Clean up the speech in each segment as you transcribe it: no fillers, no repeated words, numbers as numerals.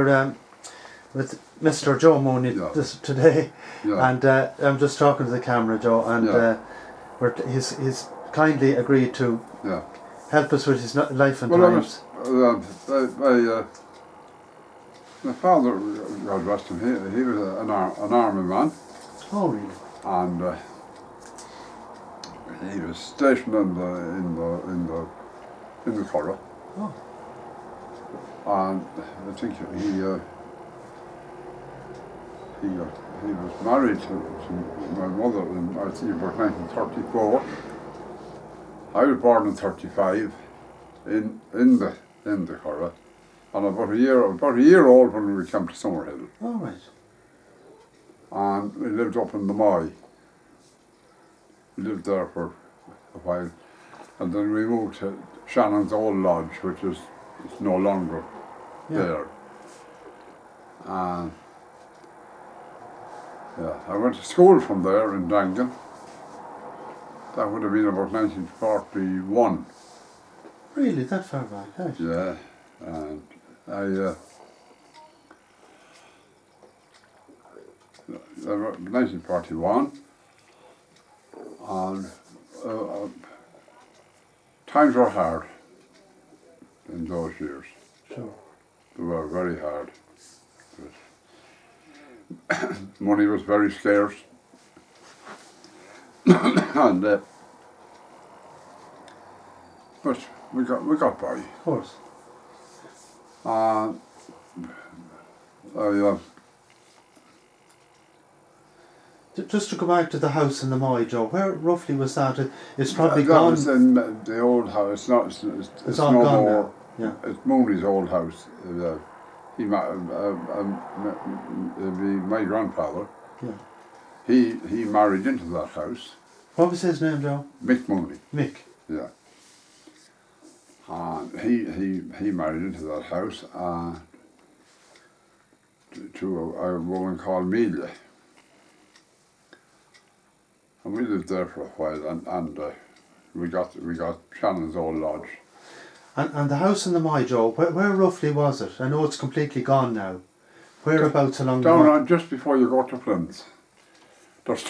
With Mr. Joe Mooney today, and I'm just talking to the camera, Joe, and he's kindly agreed to help us with his life and times. My father, God rest him, he was an army man. Oh, really? And he was stationed in the Curragh. Oh. And I think he was married to my mother in, I think, about 1934. I was born in 35 in the Curragh, and about a year old when we came to Summerhill. Oh, right. And we lived up in the Moy. We lived there for a while, and then we moved to Shannon's old lodge, which is no longer there. And I went to school from there in Dangan. That would have been about 1941. Really, that far back? Right. Yeah, and I 1941, and times were hard in those years. Sure. They were very hard. Money was very scarce, and but we got by. Of course. Just to go back to the house in the Moy, Joe, where roughly was that? It's probably that gone. Was in the old house. It's all no gone more. now. Yeah. It's Mooney's old house. My grandfather. Yeah. He married into that house. What was his name, Joe? Mick Mooney. Mick. Yeah. And he married into that house to a woman called Amelia. And we lived there for a while, and we got Shannon's old lodge. And the house in the Moy, Joe, where roughly was it? I know it's completely gone now. Whereabouts along the Down Moy? on just before you go to Flint's. There was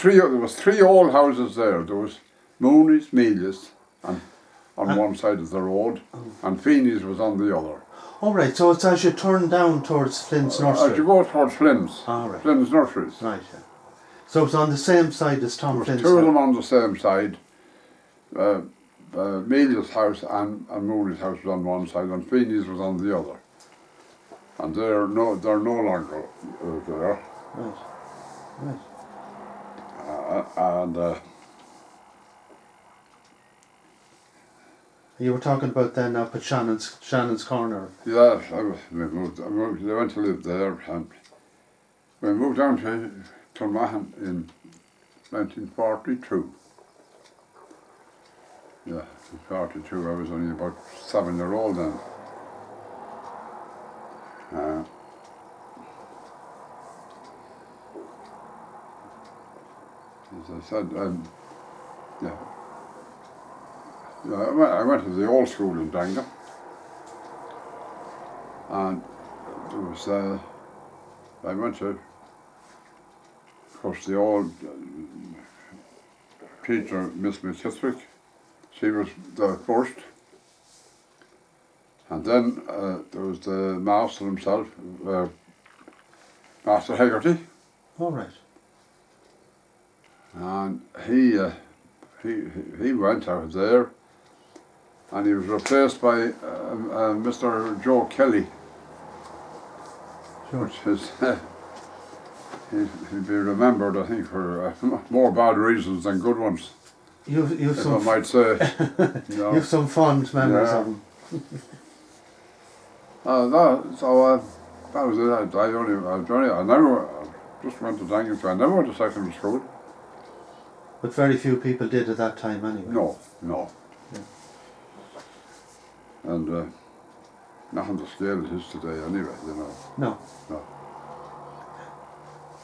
three old houses there. There was Mooney's, Amelia's, and on one side of the road, and Feeney's was on the other. Oh, right, so it's as you turn down towards Flint's nursery? As you go towards Flint's. Right. Flint's nurseries. Right, yeah. So it's on the same side as Tom Flint's? Two of them on the same side. Amelia's house and Mooney's house was on one side, and Feeney's was on the other. And they're no longer there. Right, right. You were talking about then up at Shannon's Corner. Yeah, we went to live there, and we moved down to Tulmahan in 1942. Yeah, in 42. I was only about 7-year-old then. As I said, I went to the old school in Dangan, and there was I went to, of course, the old teacher, Miss McKittrick. She was the first, and then there was the master himself, Master Hegarty. All right. And he went out of there, and he was replaced by Mr. Joe Kelly. Sure. Which is he'll be remembered, I think, for more bad reasons than good ones. You've I might say. You've some fond memories of him. That was it. I never just went to Dangan, so I never went to secondary school. But very few people did at that time anyway. No. Yeah. And not on the scale it is today anyway, No.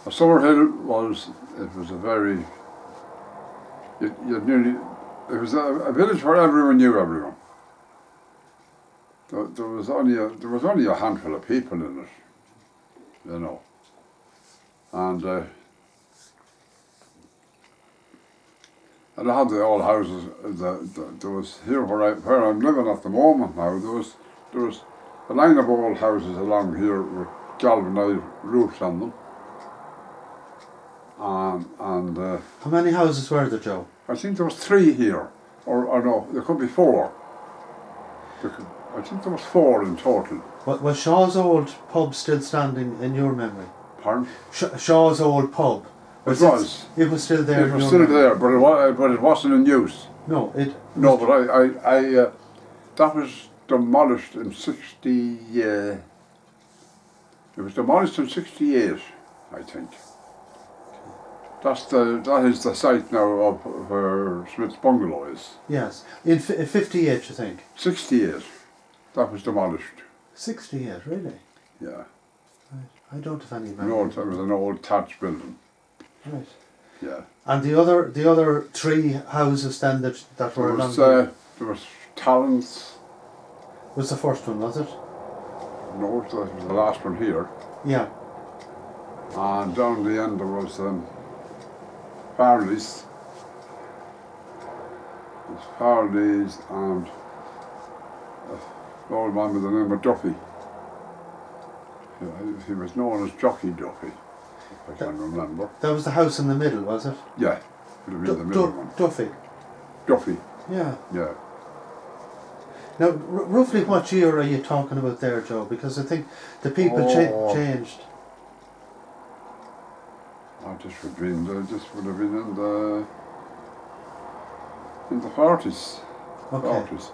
Summerhill was a very, it was a village where everyone knew everyone. There was only a handful of people in it. you know. And I had the old houses. There was here where I'm living at the moment now. There was a line of old houses along here with galvanised roofs on them. And how many houses were there, Joe? I think there was 3 here, or no, there could be 4. I think there was 4 in total. Was Shaw's old pub still standing in your memory? Pardon? Shaw's old pub. It was. It was still there. It was still there, but it wasn't in use. No, No, but I that was demolished in 60. It was demolished in 68, I think. That is the site now of where Smith's bungalow is. Yes, in 58, you think. 68. That was demolished. 68, really? Yeah. Right. I don't have any memory. No, it was an old thatch building. Right. Yeah. And the other 3 houses then that were along there was Talon's. Was the first one, was it? No, that was the last one here. Yeah. And down the end there was Farley's. There's Farley's and an old man with the name of Duffy. He was known as Jockey Duffy, if I can remember. That was the house in the middle, was it? Yeah, would have been the middle one. Duffy. Duffy. Yeah. Yeah. Now, roughly what year are you talking about there, Joe? Because I think the people changed. This would have been in the 40s. Okay. 40s.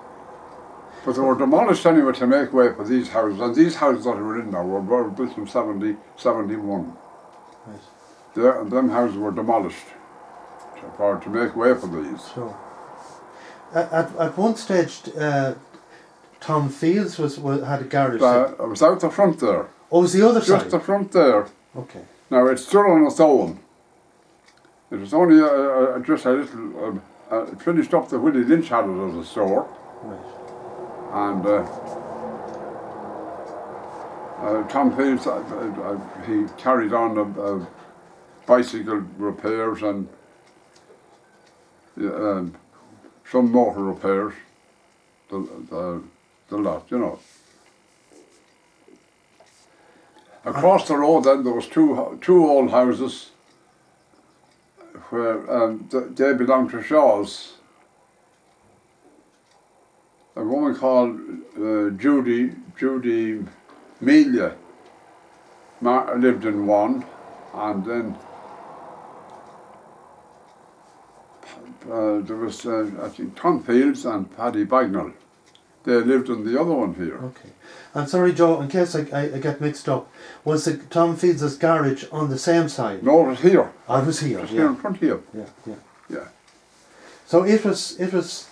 But they were demolished anyway to make way for these houses, and these houses that we're in now were built in 71. Right. And them houses were demolished to make way for these. Sure. At one stage, Tom Fields had a garage. It was out the front there. Oh, it was the other side? Just the front there. Okay. Now it stood on its own. It was only just a little. It finished up the Willie Lynch had it as a store. Right. And Tom Fields, he carried on bicycle repairs and some motor repairs. The lot, you know. Across the road then there was two old houses where they belonged to Shaw's. A woman called Judy Melia lived in one, and then there was I think Tom Fields and Paddy Bagnall. They lived in the other one here. Okay. I'm sorry, Joe, in case I get mixed up, was the Tom Fields' garage on the same side? No, it was here. Oh, it was here, Just here in front here. Yeah. So it was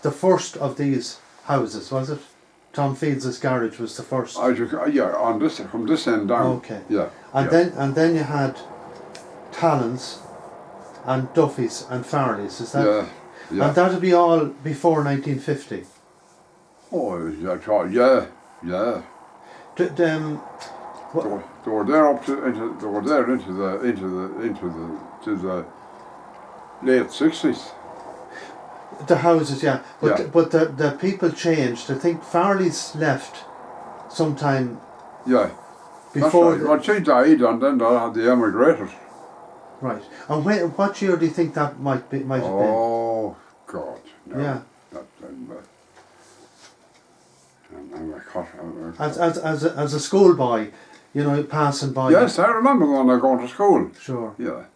the first of these houses, was it? Tom Fields' garage was the first. On this from this end down. Okay. Yeah. And then you had Talon's and Duffy's and Farley's, is that? Yeah. And that would be all before 1950. Oh, yeah. They were there up to the late 60s. The houses, yeah. But Yeah. the people changed. I think Farley's left sometime before. That's right. Well, she died and then they emigrated. Right. And what year do you think that might have been? Oh, God. No. Yeah. As a schoolboy, you know, passing by. Yes, I remember when I going to school. Sure. Yeah.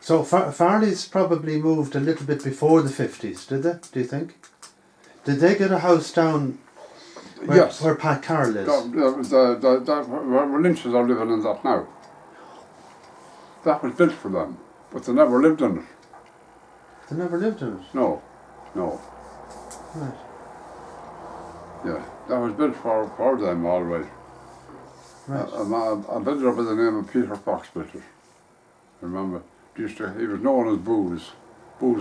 So Farley's probably moved a little bit before the 50s, did they? Do you think? Did they get a house down where Pat Carroll is? Where Lynch's are living in that now. That was built for them, but they never lived in it. They never lived in it? No. Right. Yeah, that was built for them all right. Right. A builder by the name of Peter Fox built it. I remember, he was known as Booze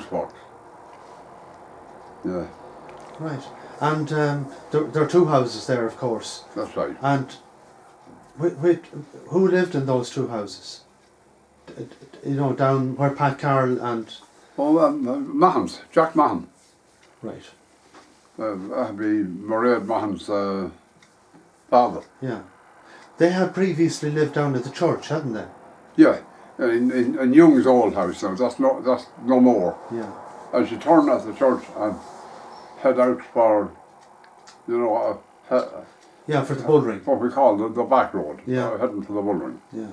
Fox. Yeah. Right. And there are 2 houses there, of course. That's right. And Who lived in those two houses? You know, down where Pat Carroll and... Oh, Mahon's, Jack Mahon. Right. That'd be Mairead Mahon's father. Yeah. They had previously lived down at the church, hadn't they? Yeah, in Young's old house now. That's no more. Yeah. As you turn at the church and head out for, you know, yeah, for the bull ring. What we call the back road. Yeah. Heading for the bull ring. Yeah.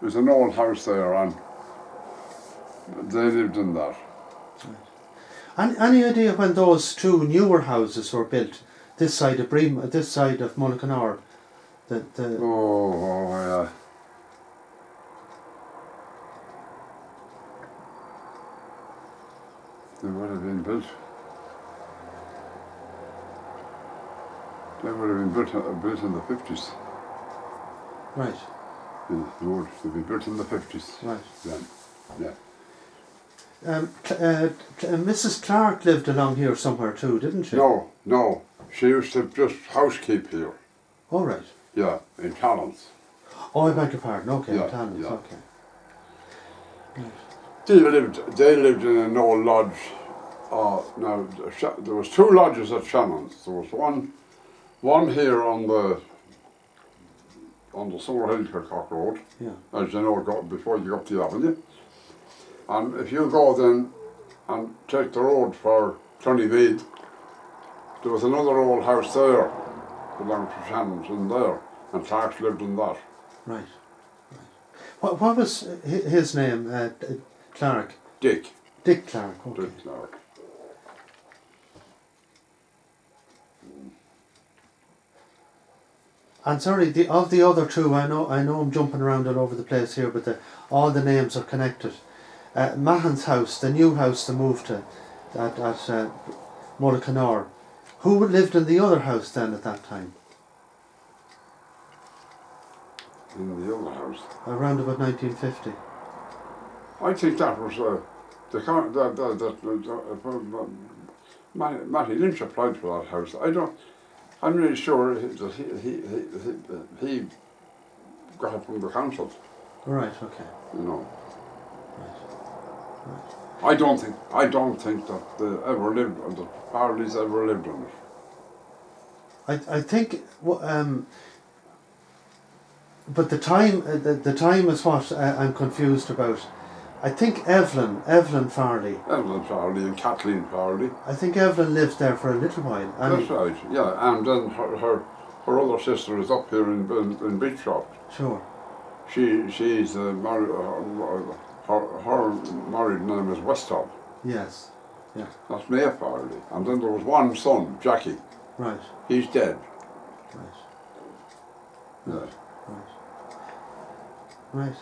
There's an old house there, and they lived in that. Right. Any idea when those two newer houses were built? This side of this side of Mulliganore. Oh yeah. They would have been built. They would have been built in the 50s. Right. Yeah, they would have been built in the 50s. Right. Then, yeah. Mrs. Clark lived along here somewhere too, didn't she? No. She used to just housekeep here. Oh, right. Yeah, in Callans. Oh, I beg your pardon. Okay, Yeah, in Callans, yeah. okay. Right. They lived in an old lodge. Now there was two lodges at Shannon's. There was one here on the Summerhill Kirkcock Road. Yeah. As you know, before you go up the avenue. And if you go then and take the road for Cloneymead, there was another old house there, belonged to Shannon's in there, and Clark's lived in that. Right. What was his name? Clark. Dick. Dick Clark. Okay. Dick Clark. And sorry, of the other two, I know I'm jumping around all over the place here, but all the names are connected. Mahon's house, the new house they moved to, at Mulliganore. Who lived in the other house then at that time? In the other house. Around about 1950. I think that was Matty Lynch applied for that house. I'm really sure that he got it from the council. Right. Okay. You know. Right. I don't think that the Farleys ever lived on it. I think but the time is what I'm confused about. I think Evelyn Farley. Evelyn Farley and Kathleen Farley. I think Evelyn lived there for a little while. That's right, yeah. And then her other sister is up here in Beachcroft. Sure. She's married. Her married name is Westall. Yes. Yeah. That's Maya Farley. And then there was one son, Jackie. Right. He's dead. Right. Yeah. Right.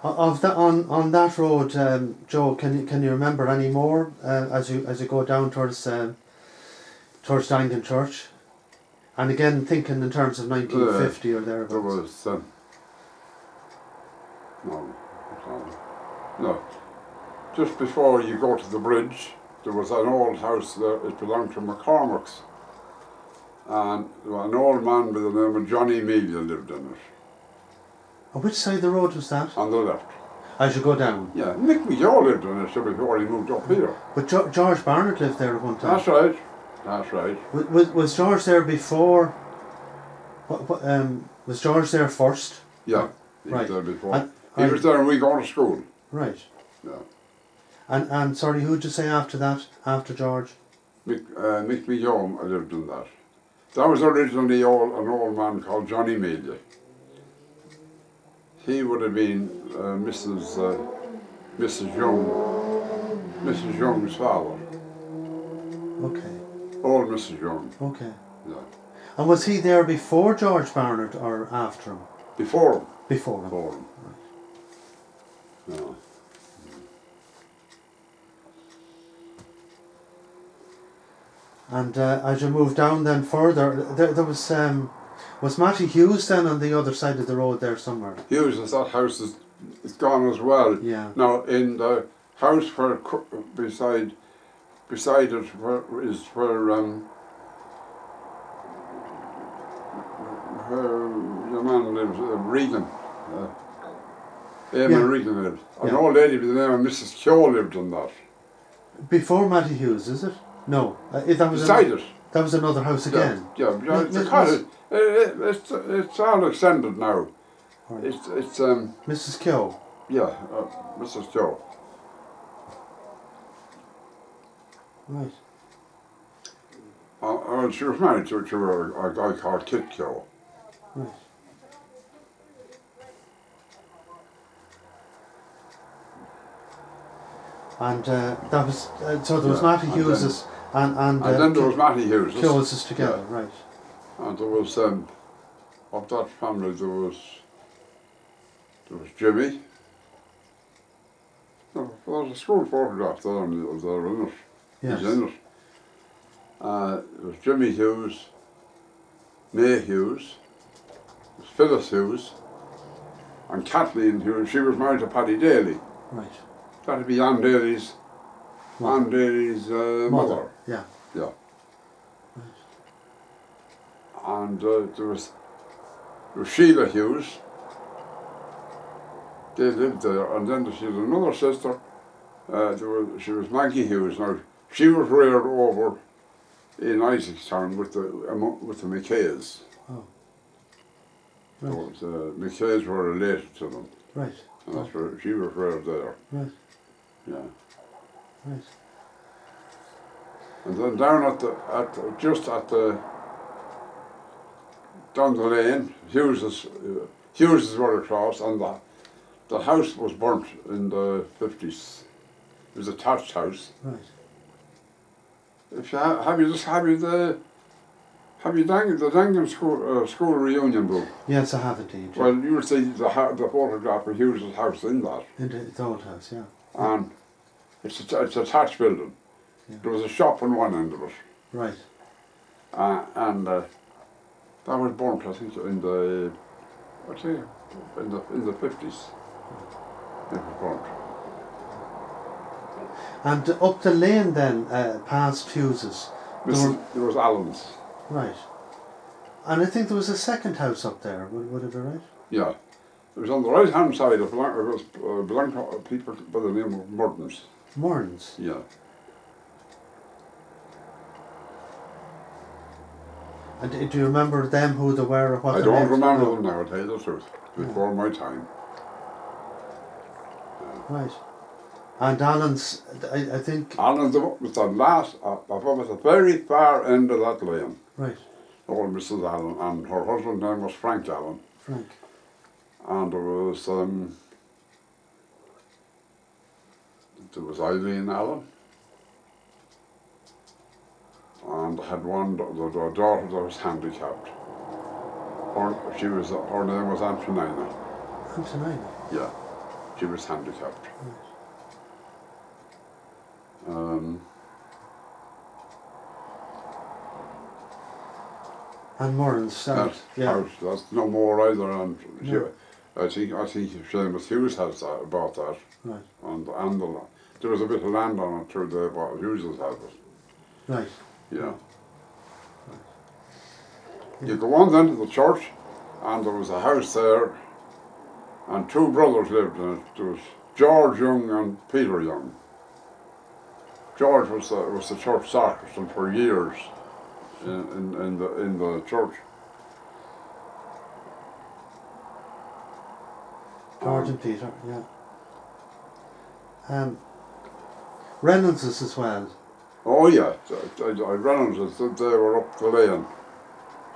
Of that on that road, Joe, can you remember any more as you go down towards Dangan Church, and again thinking in terms of 1950 or thereabouts? There was no. Just before you go to the bridge, there was an old house there. It belonged to McCormick's, and an old man by the name of Johnny Mealy lived in it. On which side of the road was that? On the left. As you go down? Yeah, Mick McGill lived in it before he moved up here. But George Barnett lived there at one time? That's right. That's right. Was George there before? Was George there first? Yeah, he right. was there before. He was there when we go to school. Right. Yeah. And sorry, who'd you say after that? After George? Mick McGill lived in that. That was originally an old man called Johnny Mealy. He would have been Mrs. Young's father. Okay. Old Mrs. Young. Okay. Yeah. And was he there before George Barnett or after him? Before him. Before him. Before him. Right. Yeah. And as you move down then further, there was Matty Hughes then on the other side of the road there somewhere? Hughes, that house is gone as well. Yeah. Now in the house where beside it where the man lives, Regan. Eamon Regan lived. An old lady with the name of Mrs. Keogh lived in that. Before Matty Hughes, is it? No. That was Beside it. That was another house again. Yeah, it's all extended now. Right. It's Mrs. Keogh. Yeah, Mrs. Keogh. Right. She was married to a guy called Kit Keogh. Right. And that was so there was Matty Hughes and then there was Matty Hughes. Hughes together, right? And there was of that family there was Jimmy. No, there was a school photograph there in it. Yes. He's in it. There was Jimmy Hughes, May Hughes, there was Phyllis Hughes, and Kathleen Hughes. She was married to Paddy Daly. Right. That'd be Ann Daly's mother. Yeah. Yeah. Right. And there was Sheila Hughes. They lived there, and then she had another sister. She was Maggie Hughes. Now she was reared over in Isaacstown with the McKays. Oh. Right. So McKays were related to them. Right. And that's where she was reared there. Right. Yeah. Right. And then down down the lane, Hughes' were across, and the house was burnt in the 50s. It was a thatched house. Right. If you have you the Dangan school reunion book? Yes, I have indeed. Well, you'll see the photograph of Hughes' house in that. In the old house, yeah. And it's a thatched building. Yeah. There was a shop on one end of it. Right. And that was burnt, I think, in the 50s. It was burnt. And up the lane then, past Hughes's. There was Allen's. Right. And I think there was a second house up there, would it be right? Yeah. It was on the right hand side, it belonged to people by the name of Murdens. Murdens? Yeah. And do you remember them, who they were, or what I don't remember them now, I'll tell you the truth. Before my time. Right. And Allen's, I think... Allen's was the last, was the very far end of that lane. Right. Old Mrs. Allen, and her husband's name was Frank Allen. Frank. And there was Eileen Allen. And I had the daughter that was handicapped. Her name was Antonina. Antonina? Yeah, she was handicapped. Right. And Murren's house. That's no more either. And no. I think Seamus Hughes has bought that. Right. And there was a bit of land on it too. What Hughes had it. Right. Yeah. You go on then to the church, and there was a house there, and two brothers lived in it. There was George Young and Peter Young. George was the church sacristan for years in the church. George and Peter, yeah. Reynolds's as well. Oh yeah, Reynolds's. They were up the lane.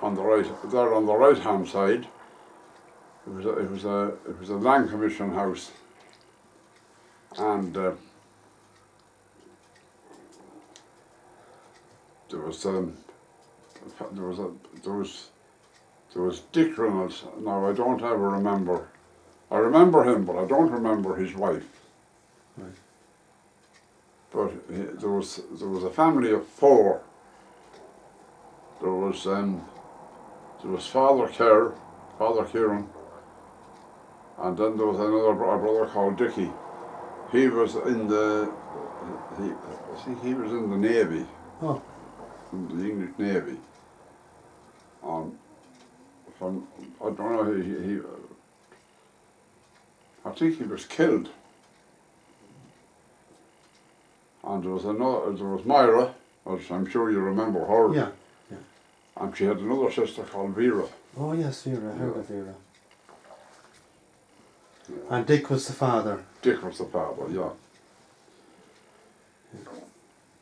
On the right, there on the right hand side, it was a land commission house, and there was Dick Reynolds. Now I don't ever remember. I remember him, but I don't remember his wife. Right. But there was a family of four. There was Father Kieran, and then there was a brother called Dickie. He was in the Navy. Oh. In the English Navy. from, I don't know, I think he was killed. And there was Myra, as I'm sure you remember her. Yeah, yeah. And she had another sister called Vera. Oh yes, Vera, I heard of Vera. Yeah. And Dick was the father. Dick was the father, yeah.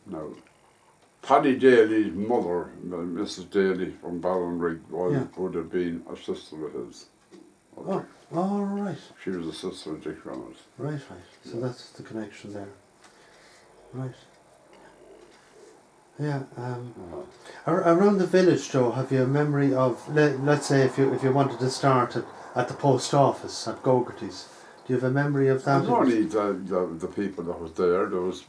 Now, Paddy Daly's mother, Mrs. Daly from Ballinrig, would have been a sister of his. Oh, all right. She was a sister of Dick Reynolds. Right, right. So Yeah. that's the connection there. Right. Yeah. Around the village, Joe, have you a memory of, let's say, if you wanted to start at the post office at Gogarty's, do you have a memory of that? Only the people that was there. There was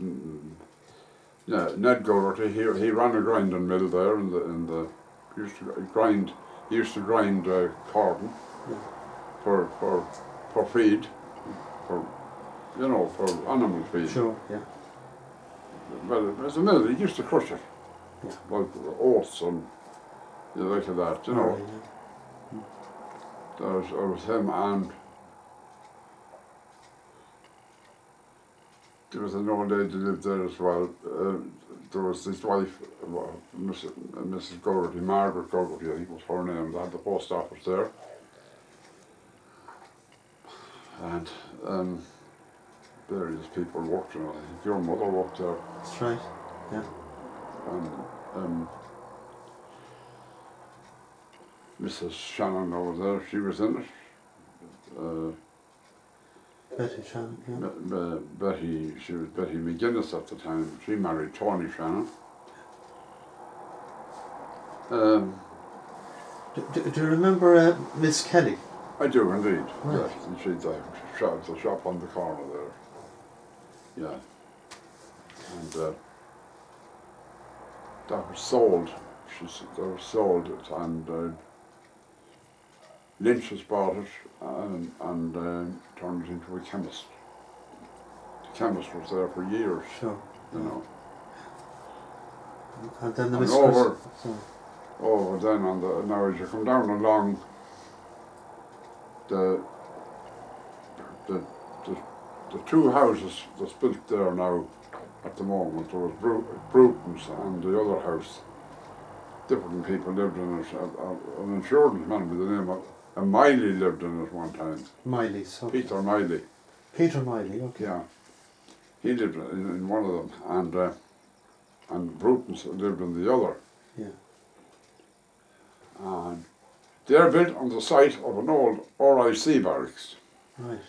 Ned Gogarty. He ran a grinding mill there, he used to grind corn for feed, for animal feed. Sure. Yeah. Well, it was a mill. He used to crush it, Yeah. like oats and like that. Right, yeah. There was him, and there was an old lady lived there as well. There was his wife, Mrs. Gogarty, Margaret Gogarty, I think was her name. They had the post office there. And various people worked in it. I think your mother worked there. That's right, yeah. And Mrs. Shannon over there, she was in it. Betty Shannon, yeah. She was Betty McGuinness at the time. She married Tony Shannon. Do you remember Miss Kelly? I do indeed. Right. Yes, and she had the shop on the corner there. Yeah. And that was sold. That was sold, and Lynch's bought it and turned it into a chemist. The chemist was there for years. Sure. And then the and mistress. over then now as you come down along the two houses that's built there now at the moment, there was Bruton's and the other house. Different people lived in it. An insurance man with the name of Miley lived in it one time. Miley, so. Peter Miley. Peter Miley, okay. Yeah. He lived in one of them, and Bruton's lived in the other. Yeah. And they're built on the site of an old RIC barracks. Right.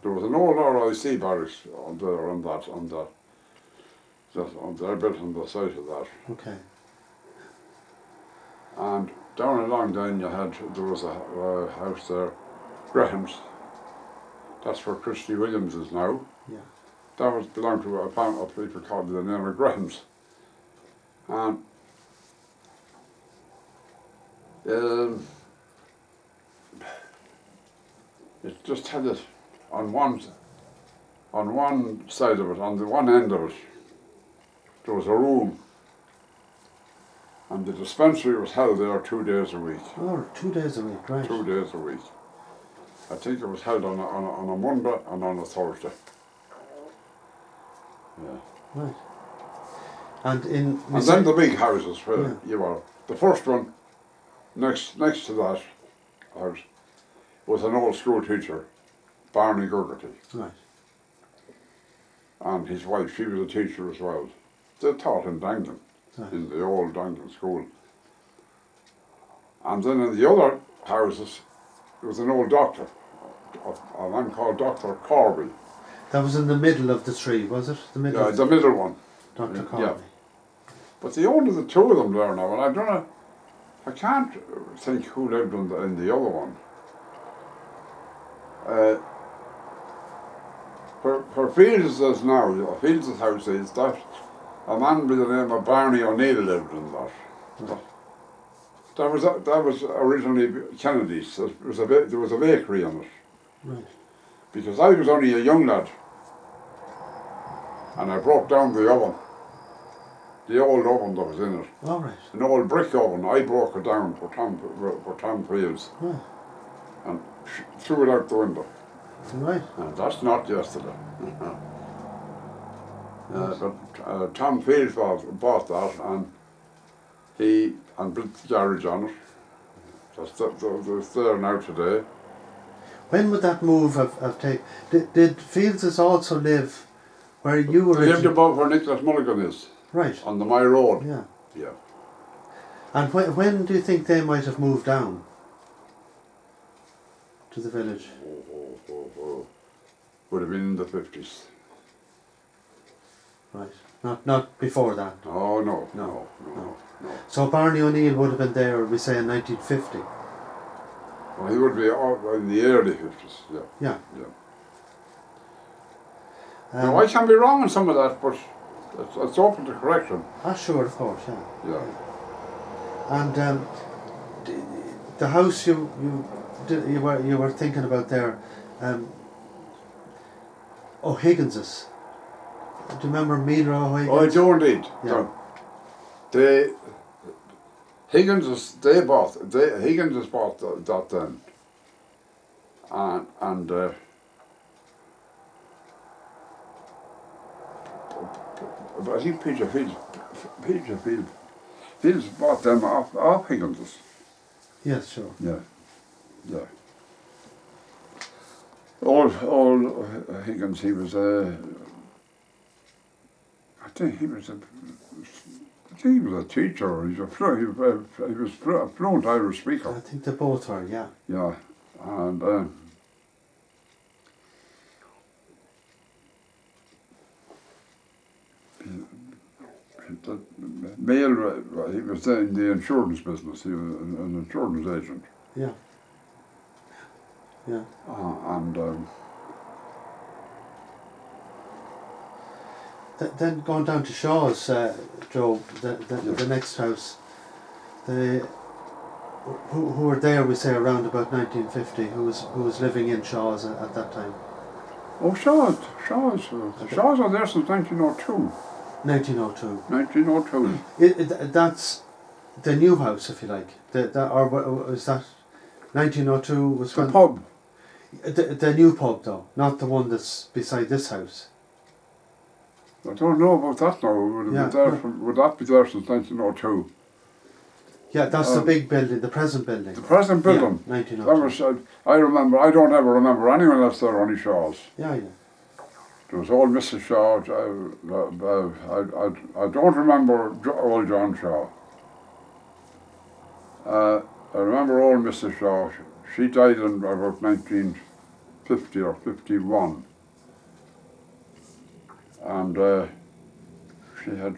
There was an old RIC barracks they're built on the site of that. Okay. And down along then there was a house there, Graham's. That's where Christy Williams is now. Yeah. That belonged to a family of people called the name of Graham's. And it just had it on one side of it, on the one end of it, there was a room. And the dispensary was held there 2 days a week. Oh, 2 days a week, right. 2 days a week. I think it was held on a Monday and on a Thursday. Yeah. Right. And then the big houses where you were. The first one, next to that house, was an old school teacher, Barney Gogarty. Right. And his wife, she was a teacher as well. They taught in Dangan. Right. In the old Dangan school. And then in the other houses, there was an old doctor, a man called Dr. Corby. That was in the middle of the tree, was it? The middle. Yeah, the middle one. Dr. Corby. Yeah. But they only the two of them there now, and I don't know, I can't think who lived in the other one. Where Fields is now, Fields' house is that a man by the name of Barney O'Neill lived in that. Right. That was originally Kennedy's. There was a bakery in it. Right. Because I was only a young lad, and I broke down the oven, The old oven that was in it. All right. An old brick oven. I broke it down for Tom Fields. Yeah. And threw it out the window. Right. And that's not yesterday. But Tom Fields bought that, and he built the garage on it. It's there now today. When would that move have taken? Did Fields also live where you were? He lived above where Nicholas Mulligan is. Right. On the My Road. Yeah. Yeah. And when do you think they might have moved down to the village? Would have been in the 50s. Right. Not before that. Oh no. So Barney O'Neill would have been there, we say, in 1950. Well, he would be in the early 50s. Yeah. Yeah. Now I can be wrong on some of that, but it's open to correction. Sure, of course, yeah. Yeah. And the house you were thinking about there, O'Higgins's. Do you remember Mila O'Higgins? Oh, I do indeed. Yeah. Higgins bought that then, and I think Peter Fields bought them off Higgins's. Yes, sure. Yeah. Old Higgins, he was I think he was a teacher. He was a fluent Irish speaker. I think they both were, yeah. Yeah, and he was in the insurance business. He was an insurance agent. Yeah. And then going down to Shaw's, Joe, the next house, who were there, we say, around about 1950, who was living in Shaw's at that time? Oh, Shaw's are there since 1902. 1902. 1902. That's the new house, if you like. Or is that 1902 was the pub? The new pub, though, not the one that's beside this house. I don't know about that now. Would that be there since 1902? Yeah, that's the big building, the present building. The present building? Yeah, 1902. That was, I remember, I don't ever remember anyone else there, only Shaw's. Yeah. There was old Mrs. Shaw. I don't remember old John Shaw. I remember old Mrs. Shaw. She died in about 1950 or 51. And she had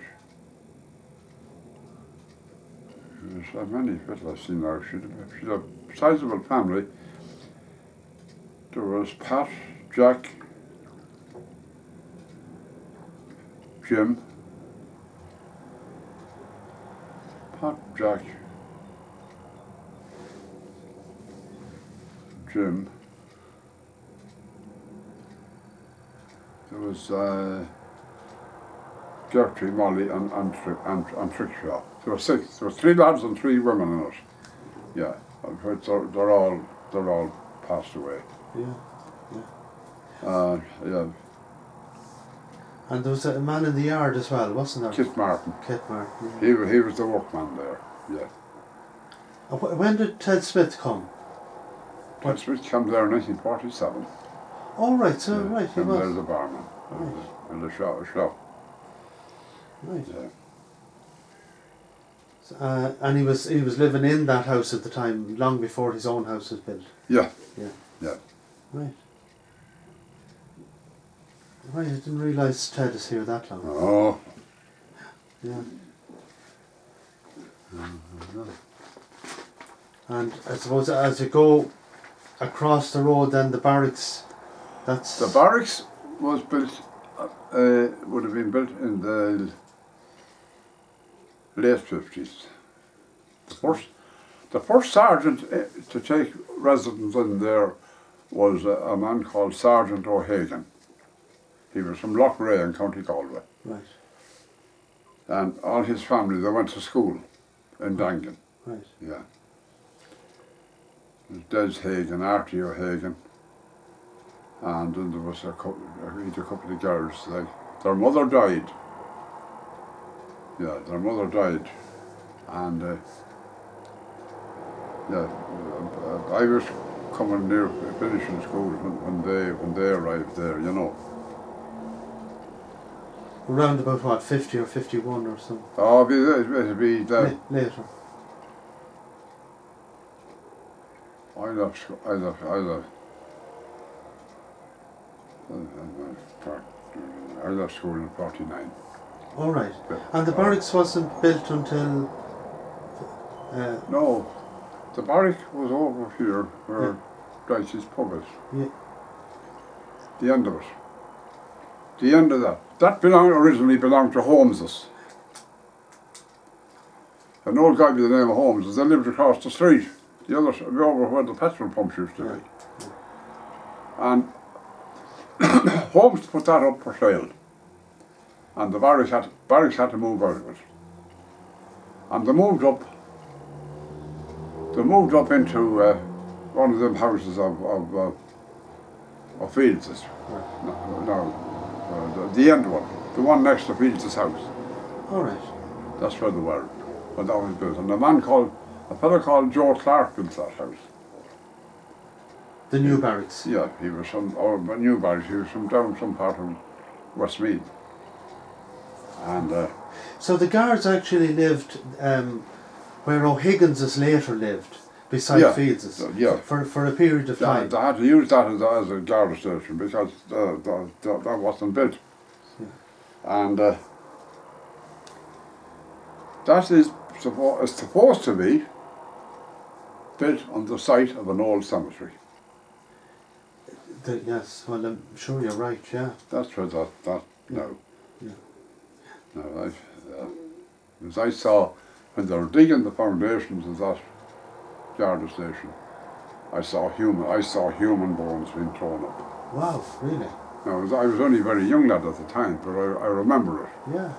so many people I've seen now. She had a sizable family. There was Pat, Jack, Jim, Pat, Jack, Jim. There was Gertrude, Molly, and Trickshaw. There were 6. There were 3 lads and 3 women in it. Yeah, they're all passed away. Yeah. Yeah. And there was a man in the yard as well, wasn't there? Kit Martin. Yeah. He was the workman there. Yeah. When did Ted Smith come? Ted Smith came there in 1947. Oh right, so yeah, right, he was. There as a barman. Right. In the shop. Right. Yeah. And he was living in that house at the time, long before his own house was built. Yeah. Right. I didn't realise Ted is here that long. Oh. Yeah. And I suppose as you go across the road, then the barracks. The barracks was built. Would have been built in the late 50s. The first sergeant to take residence in there was a man called Sergeant O'Hagan. He was from Lochray in County Galway. Right. And all his family, they went to school in Dangan. Right. Yeah. Des Hagan, Artie O'Hagan, and then there was a couple of girls. Their mother died. Yeah, their mother died, and I was coming near finishing school when they arrived there, you know. Around about what, 50 or 51 or something? Oh, it'd be that. Later. I left school in 49. All right. And the barracks wasn't built until... no, the barrack was over here where Dicey's pub is. Yeah. The end of it. The end of that. That originally belonged to Holmeses. An old guy by the name of Holmes, they lived across the street. The other over where the petrol pumps used to be. And Holmes put that up for sale. And the barracks had to move out of it. And they moved up into one of them houses of Fields'. The end one. The one next to Fields' house. All right. That's where they were when that was built. And a fellow called Joe Clark built that house. The new barracks? Yeah, he was new barracks. He was from down some part of Westmeath. And so the guards actually lived where O'Higgins's later lived, beside Fields', for a period of time. They had to use that as a guard station because that wasn't built. Yeah. And that is supposed to be built on the site of an old cemetery. Yes, well, I'm sure you're right, yeah. That's where that no. Yeah. No, as I saw when they were digging the foundations of that guard station, I saw human bones being thrown up. Wow, really? Now, I was only a very young lad at the time, but I remember it. Yeah.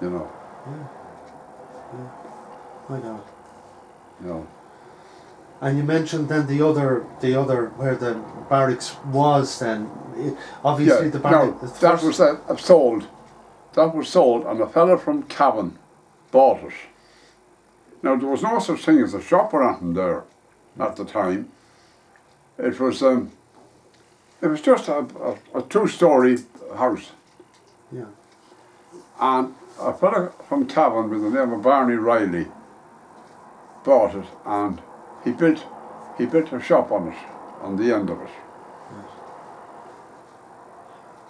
You know. Yeah. Yeah. My God. You know. And you mentioned then the other where the barracks was then. Obviously the barracks. No, that was sold. That was sold, and a fella from Cavan bought it. Now there was no such thing as a shop or anything there at the time. It was just a 2-story house. Yeah. And a fella from Cavan with the name of Barney Riley bought it, and he built a shop on it, on the end of it.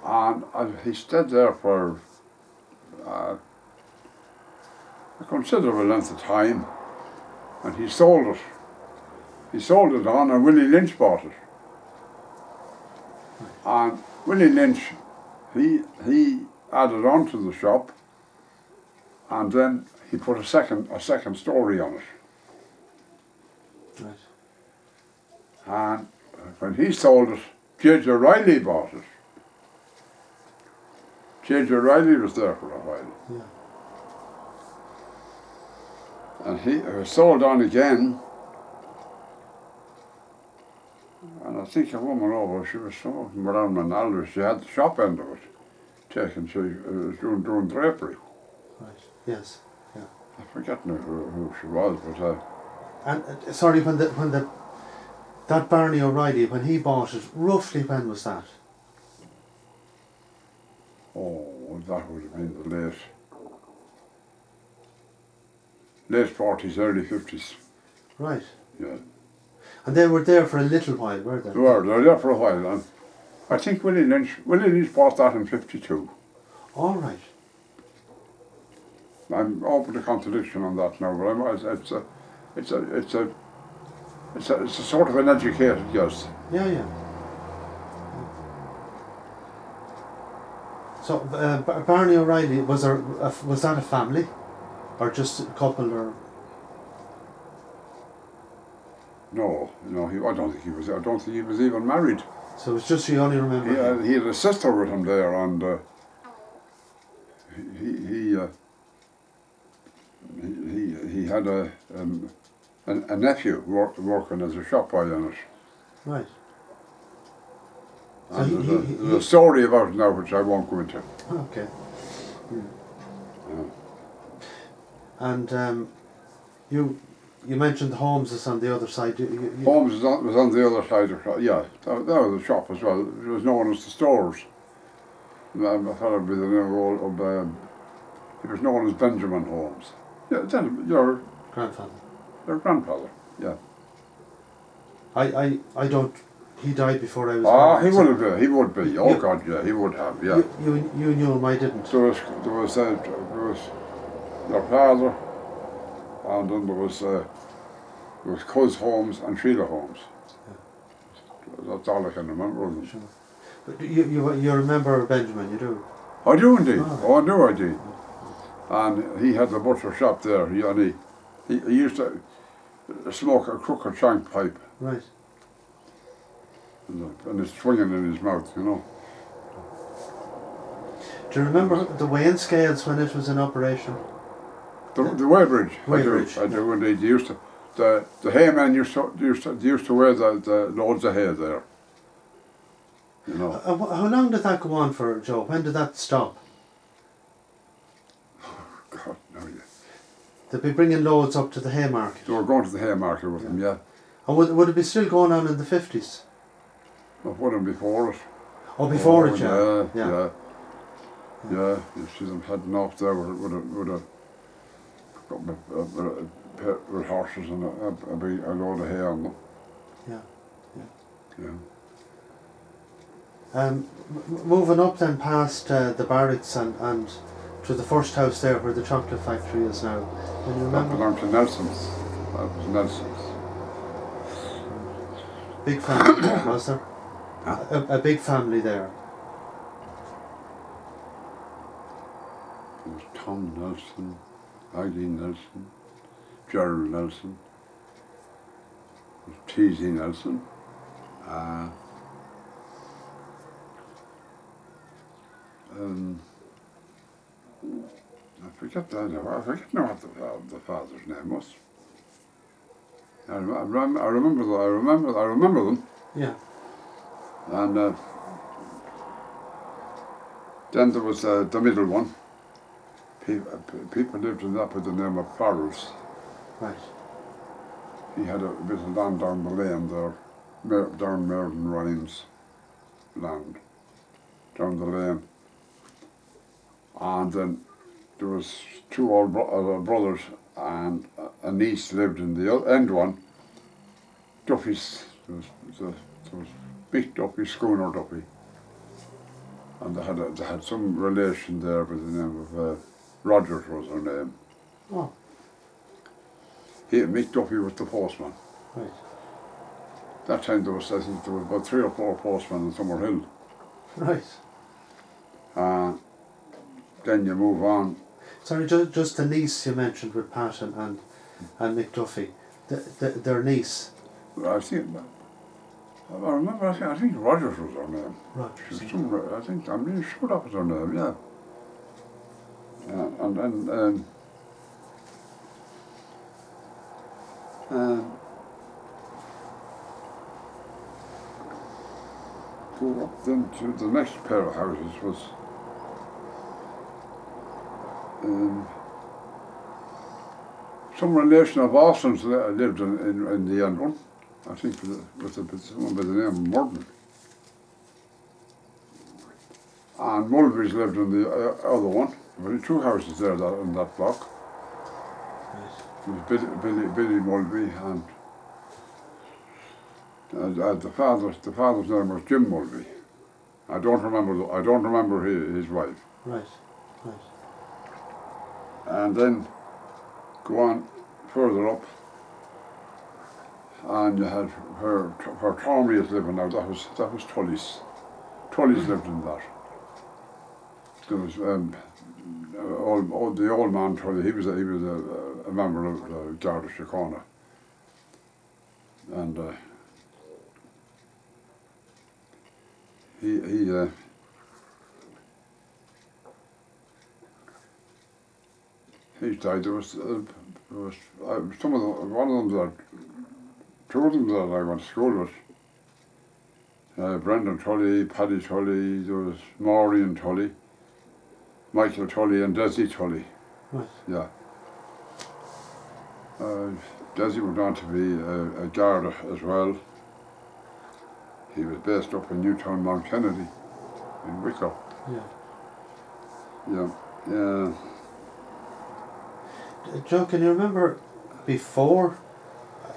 Right. And he stayed there for a considerable length of time, and he sold it. He sold it on, and Willie Lynch bought it. And Willie Lynch, he added on to the shop, and then he put a second story on it. Right. And when he sold it, J.J. Riley bought it. J.J. Riley was there for a while. Yeah. And he was sold on again. And I think a woman over, she was smoking around an Aldous. She had the shop end of it taken. She was doing drapery. Right. Yes. Yeah. I forget now who she was, but. And sorry, when that Barney O'Reilly, when he bought it, roughly when was that? Oh, that would have been the late 40s, early 50s. Right. Yeah. And they were there for a little while, were they? They were there for a while, and I think Willie Lynch bought that in 52. All right. I'm open to contradiction on that now, but it's a sort of an educated guess. Yeah, yeah. So Barney O'Reilly, was that a family, or just a couple, or? No, I don't think he was. I don't think he was even married. So it was just you only remember. He had a sister with him there, and had a nephew working as a shop boy on it. Right. So And there's a story about it now which I won't go into. Okay. Yeah. And you mentioned the Holmes is on the other side. Holmes was on the other side of yeah. That was the shop as well. It was known as the stores. A fellow with the name of he was known as Benjamin Holmes. Yeah, then your grandfather. Your grandfather. Yeah. I don't. He died before I was. Ah, born, he would have. He would be. Oh you, God, yeah, he would have. Yeah. You knew him. I didn't. There was your father, and then there was Cuz Holmes and Sheila Holmes. Yeah. That's all I can remember of them. Sure. But you remember Benjamin? You do. I do indeed. Oh, I do indeed. And he had the butcher shop there. He used to smoke a crooked shank pipe. Right. And it's swinging in his mouth, you know. Do you remember the weighing scales when it was in operation? The weighbridge. Weighbridge. I do indeed. They used to, the haymen used to weigh the loads of hay there. You know. How long did that go on for, Joe? When did that stop? God, no, yeah. They'd be bringing loads up to the Haymarket. They were going to the Haymarket with them, yeah. And would it be still going on in the 50s? I've put them before it. Oh, before it, yeah. Yeah, you see them heading off there with horses and a load of hay on them. Yeah. Moving up then past the barracks and to the first house there where the chocolate factory is now. Can you remember? That belonged to Nelson's. That was Nelson's. Big family, was there? Huh? A big family there. There was Tom Nelson, Eileen Nelson, Gerald Nelson, T.Z. Nelson. I forget that now. I forget now what the father's name was. I remember them. Yeah. And then there was the middle one. People lived in that with the name of Farrells. Right. He had a bit of land down the lane there, down Merton Ryan's land, down the lane. And then there was two old brothers and a niece lived in the end one. Duffy's, there was big Duffy, Schooner Duffy. And they had some relation there with the name of Rogers was her name. Oh. Mick Duffy was the postman. Right. That time I think there was about 3 or 4 postmen in Summerhill. Right. Then you move on. Sorry, just the niece you mentioned with Pat and Mick Duffy. Their niece. I remember. I think Rogers was her name. Rogers. I'm really sure that was her name. Yeah. And then go up then to the next pair of houses was some relation of Austin's lived in the end one. I think with someone by the name of Morton. And Mulvey's lived in the other one. There were 2 houses there in that block. It was Billy Mulvey and the father's name was Jim Mulvey. I don't remember his wife. Right. And then go on further up, and you had where Tommy is living now. That was Tully's. Tully's lived in that. There was the old man Tully. He was a member of Garda Síochána, and he died. There was there was one of them two of them that I went to school with. Brendan Tully, Paddy Tully, there was Maureen Tully, Michael Tully and Desi Tully. Right. Yeah. Desi went on to be a Garda as well. He was based up in Newtown, Mount Kennedy, in Wicklow. Yeah. Yeah. Joe, can you remember before?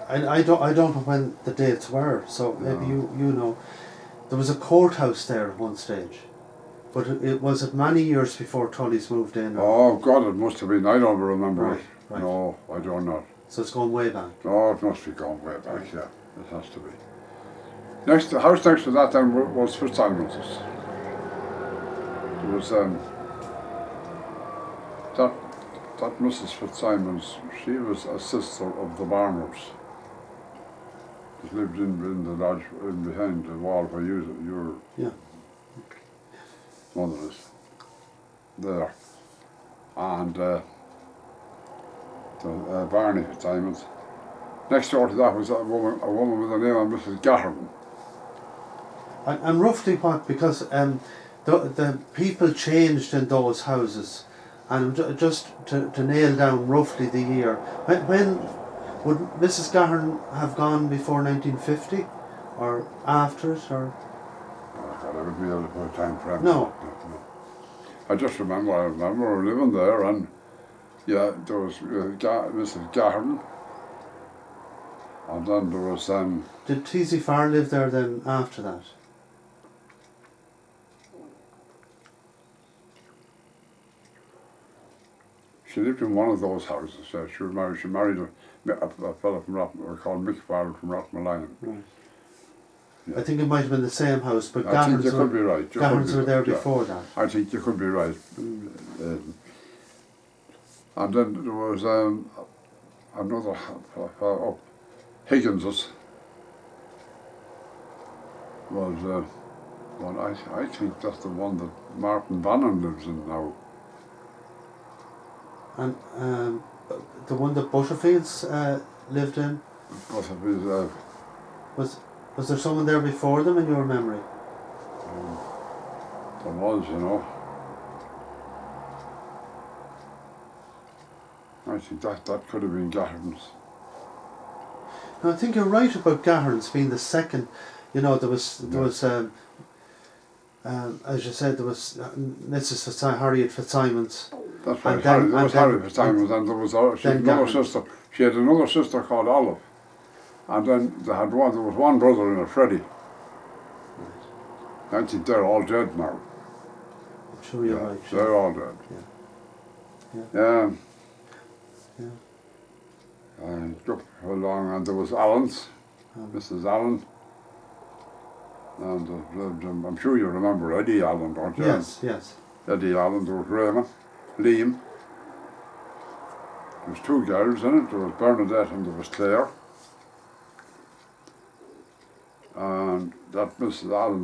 I don't know when the dates were, so maybe you know. There was a courthouse there at one stage, but it was many years before Tully's moved in. Oh God, it must have been. I don't remember Right, it. right. No, I don't know. So it's going way back. Oh, it must be going way back. Yeah, it has to be. The house next to that then was Fitzsimon's. There was that Mrs. Fitzsimons. She was a sister of the Barnards. Just lived in the lodge in behind the wall where your mother is there, and Barney Fitzsimons. Next door to that was a woman with the name of Mrs. Gatterman. And roughly what? Because the people changed in those houses, and just to nail down roughly the year, when would Mrs. Gahern have gone before 1950, or after it, or? Oh God, I wouldn't be able to put a time frame. No. I just remember living there, and yeah, there was Mrs. Gahern, and then there was Did T.C. Farr live there then after that? She lived in one of those houses. She married a fellow from called Mick Farrell from Rathmalion. Right. Yeah. I think it might have been the same house, but I think you could be right. Gaherns were there before that. I think you could be right. And then there was another up Higgins's was one. I think that's the one that Martin Bannon lives in now. And the one that Butterfields lived in? Butterfields, was there someone there before them in your memory? There was, you know. I think that could have been Gahern's. I think you're right about Gahern's being the second. You know, there was as you said, there was Mrs. Harriet Fitzsimons. That's right. There was Harriet Fitzsimons, and there was another sister. She had another sister called Olive, and then there was one brother in it, Freddie. Right. I think they're all dead now. I'm sure you're right. They're all dead. Yeah. I took along, and there was Allen's, Mrs. Allen. And I'm sure you remember Eddie Allen, don't you? Yes, yes. Eddie Allen, there was Raymond, Liam. There was two girls in it, there was Bernadette and there was Claire. And that Mrs. Allen,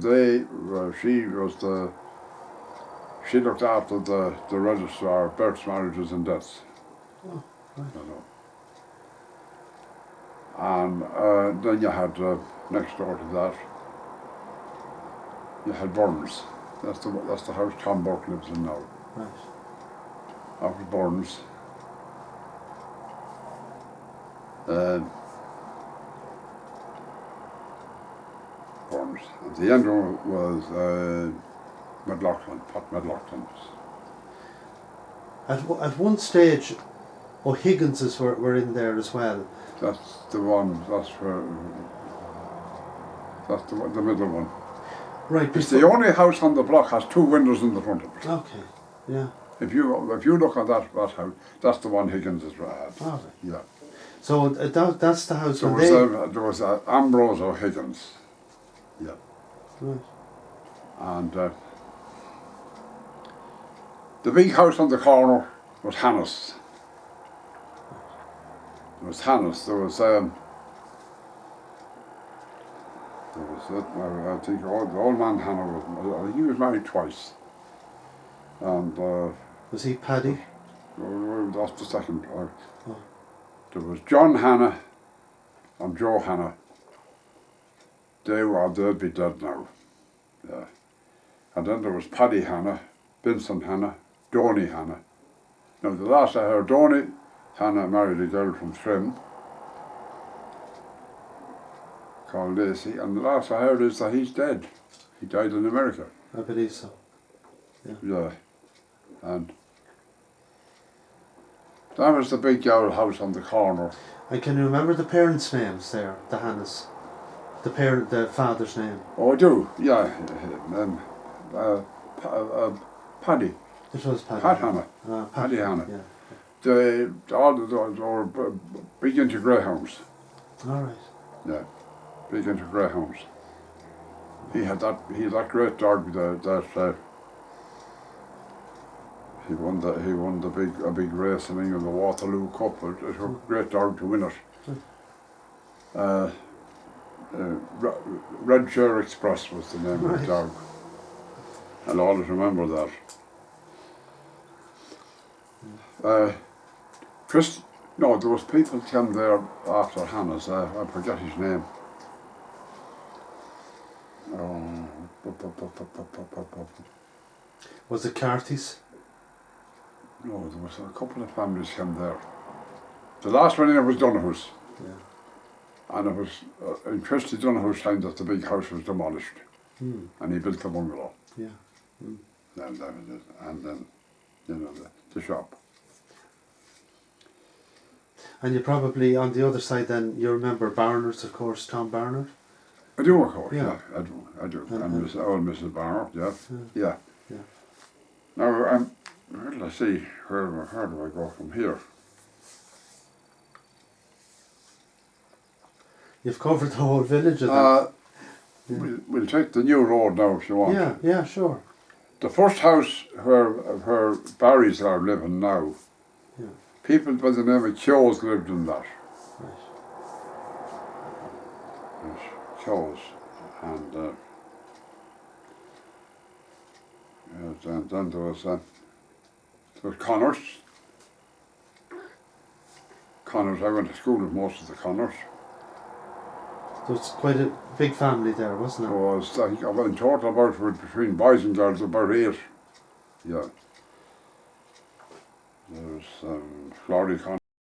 she looked after the registrar of births, marriages and deaths. Oh, right. You know. And then you had next door to that, you had Burns. That's the house Tom Burke lives in now. Right. Out of Burns. Burns. And the end was McLaughlin, Pat McLaughlin. At one stage, O'Higginses were in there as well. That's the one. That's the middle one. Right. It's the only house on the block has two windows in the front of it. Okay. Yeah. If you look at that house, that's the one Higgins had. Oh, right. Yeah. So that's the house there was Ambrose O'Higgins. Yeah. Right. And the big house on the corner was Hannah's. It was Hannah's. There was I think the old man Hannah he was married twice. And was he Paddy? That's the second. There was John Hanna and Joe Hanna. They'd be dead now. Yeah. And then there was Paddy Hanna, Vincent Hanna, Donny Hanna. Now the last I heard, Donny Hanna married a girl from Trim called Lacey, and the last I heard is that he's dead. He died in America. I believe so. Yeah. And that was the big yellow house on the corner. And can you remember the parents' names there, the Hannas? The father's name? Oh, I do, yeah. Paddy. It was Paddy. Pat Hanna. Paddy Hanna. Yeah. All the dogs were big into greyhounds. All right. Yeah, big into greyhounds. He had that great dog that he won a big race in England, the Waterloo Cup. It was a great dog to win it. Red Chair Express was the name of the dog. I'll always remember that. There was people came there after Hanna's. I forget his name. Was it Carthy's? No, there was a couple of families came there. The last one in was Donahou's. Yeah. And it was in Christy Donahou's time that the big house was demolished. And he built a bungalow. Yeah. And then, the shop. And you probably, on the other side then, you remember Barnard's, of course, Tom Barnard? I do, of course, yeah. I do. And old Mrs. Barnard, yeah. Yeah. Now, where did I see, where do I go from here? You've covered the whole village of them. We'll take the new road now if you want. Yeah, sure. The first house where Barry's are living now, people by the name of Chows lived in that. Right. Yes, Chows. And then there was Connors. I went to school with most of the Connors. So it's quite a big family there, wasn't it? It was, I think, in total about, between boys and girls, about 8. Yeah. There was Florrie Connors.